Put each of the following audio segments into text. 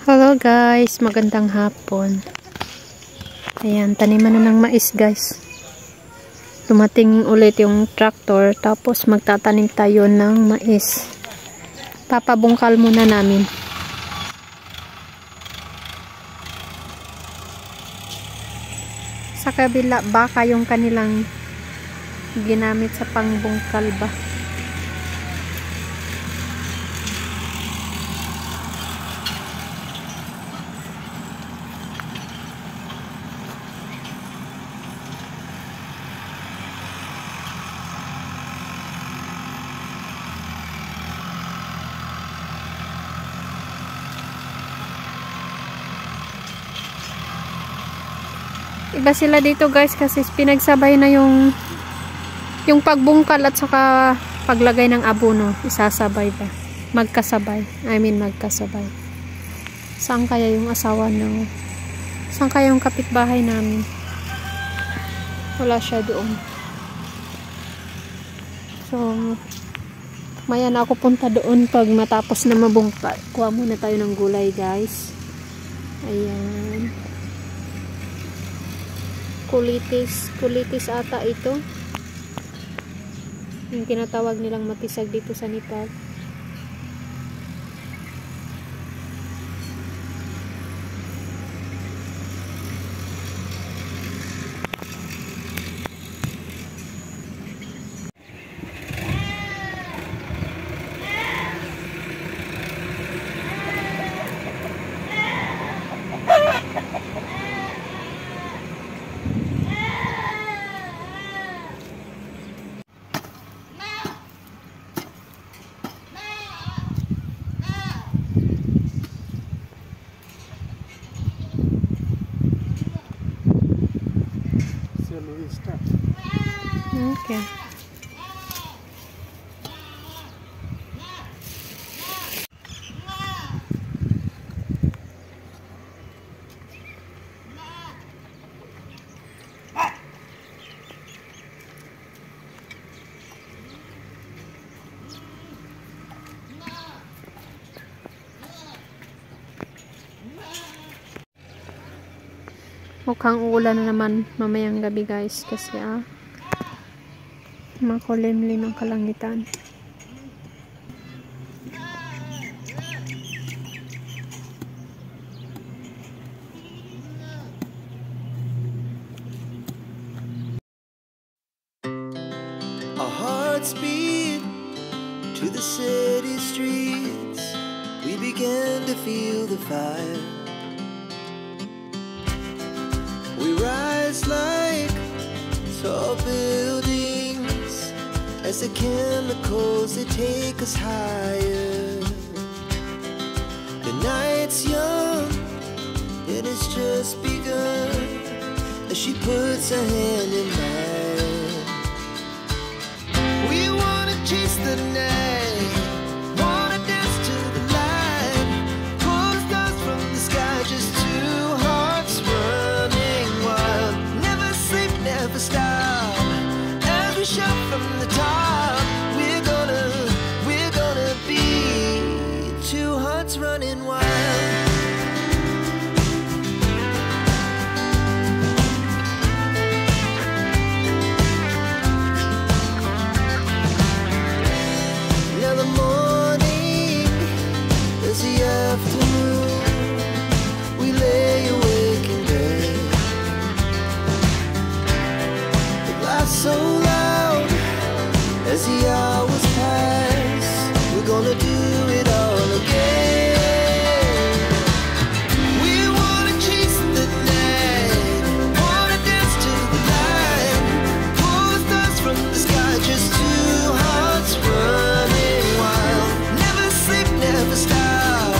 Hello guys, magandang hapon. Ayan, taniman na ng mais guys. Dumating ulit yung tractor, tapos magtatanim tayo ng mais. Papabungkal muna namin. Sa kabila, baka yung kanilang ginamit sa pangbungkal ba. Iba sila dito guys kasi pinagsabay na yung pagbungkal at saka paglagay ng abono. Isasabay ba? Magkasabay. Magkasabay. Saan kaya yung asawa ng... Saan kaya yung kapitbahay namin? Wala siya doon. So, maya na ako punta doon pag matapos na mabungkal. Kuha muna tayo ng gulay guys. Ayan. Kulitis ata ito. Yung tinatawag nilang matisag dito sa Nepal. Okay. Mukhang uulan na naman mamayang gabi guys kasi makulimlim ang kalangitan. Our hearts beat to the city streets. We began to feel the fire. We rise like tall buildings as the chemicals, they take us higher. The night's young and it's just begun as she puts her hand in mine. We wanna chase the night, wanna dance to the light, pull the stars from the sky, just two hearts running wild. Never sleep, never stop, as we shout from the top. We're gonna be two hearts running wild. Now the morning is the afternoon. We lay awake in bed. The glass so loud as the hours pass. We're gonna do it all again. We wanna chase the night, wanna dance to the light, pull the stars from the sky, just two hearts running wild. Never sleep, never stop,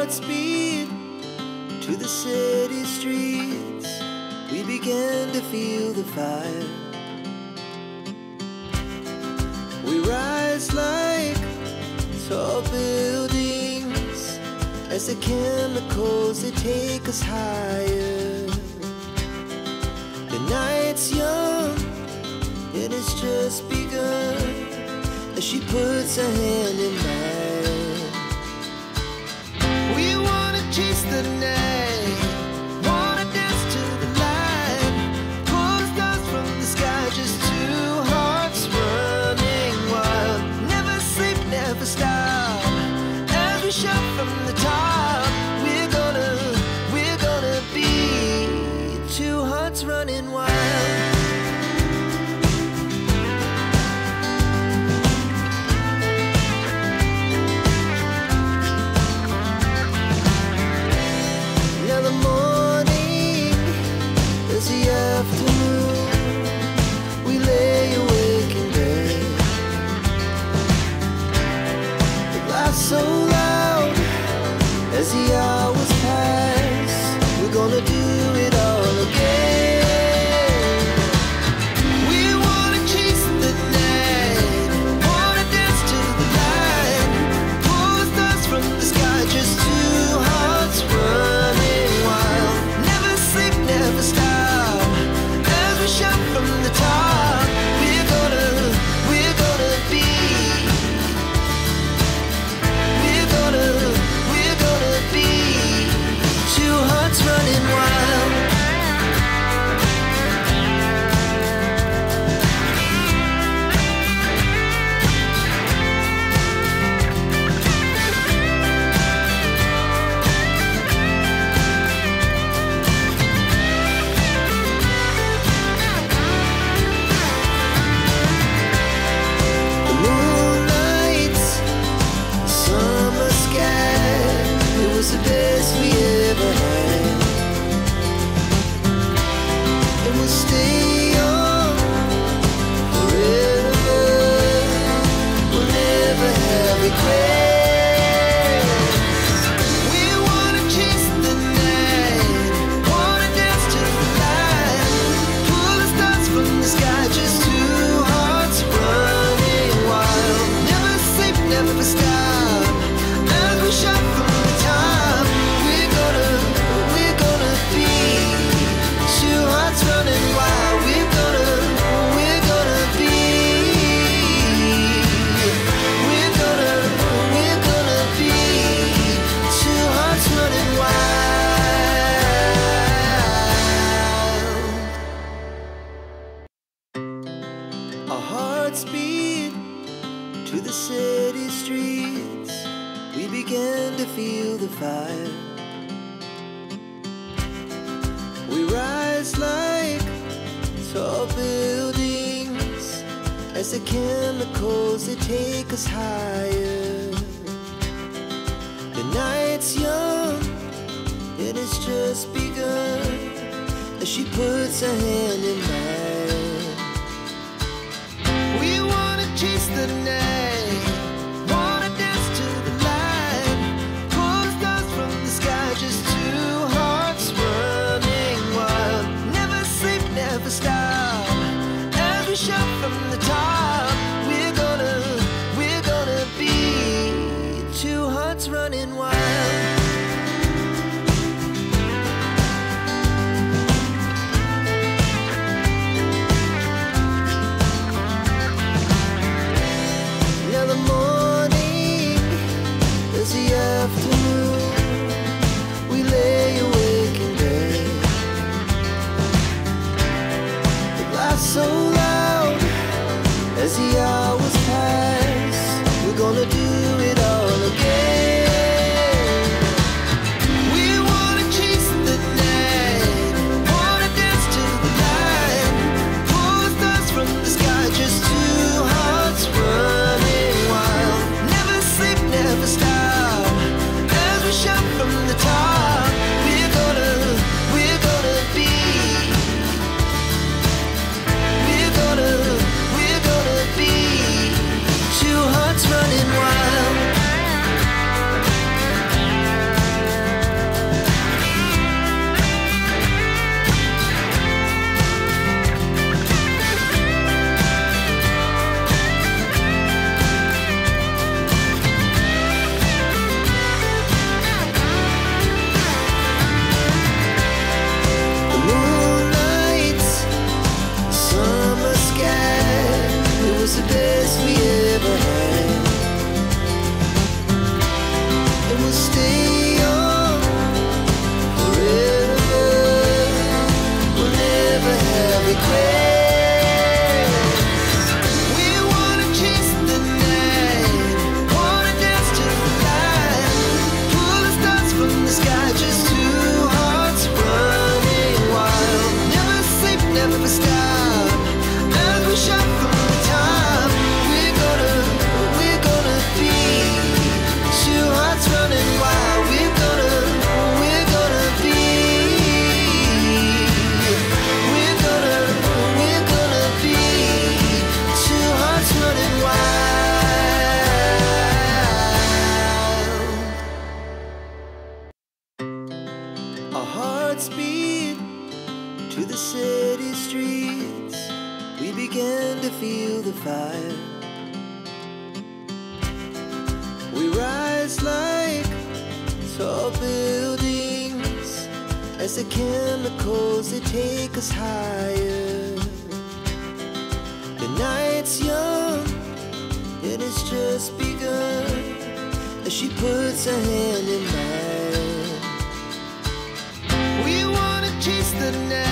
hearts beat to the city streets. We began to feel the fire. We rise like tall buildings as the chemicals, they take us higher. The night's young and it's just begun as she puts her hand in mine. We wanna chase the night, wanna dance to the light, pull the stars from the sky, just two hearts running wild. Never sleep, never stop, as we shout from the top. We're gonna be two hearts running wild. Afternoon, we lay awake in bed. The laughs so loud as the hours pass. We're gonna do it all again. We wanna chase the night, wanna dance to the light, pull the stars from the sky, just two hearts running wild. Never sleep, never stop, shout from the top. We're gonna be. We're gonna be two hearts running wild. The best we ever had, and we'll stay young forever. We'll never have regrets. We wanna chase the night, wanna dance to the light, pull the stars from the sky, just two hearts running wild. Never sleep, never stop, as we shout from the top. Running wild, we're gonna be. We're gonna be two hearts running wild. Our hearts beat to the city streets. We began to feel the fire. We rise like tall buildings as the chemicals, they take us higher. The night's young and it's just begun as she puts her hand in mine. We wanna chase the night, wanna dance to the light, pull the stars from the sky, just two hearts running wild. Never sleep, never stop, as we shout from the top. We're gonna be two hearts running wild. as the chemicals, they take us higher. The night's young, and it's just begun, as she puts her hand in mine. We wanna chase the night,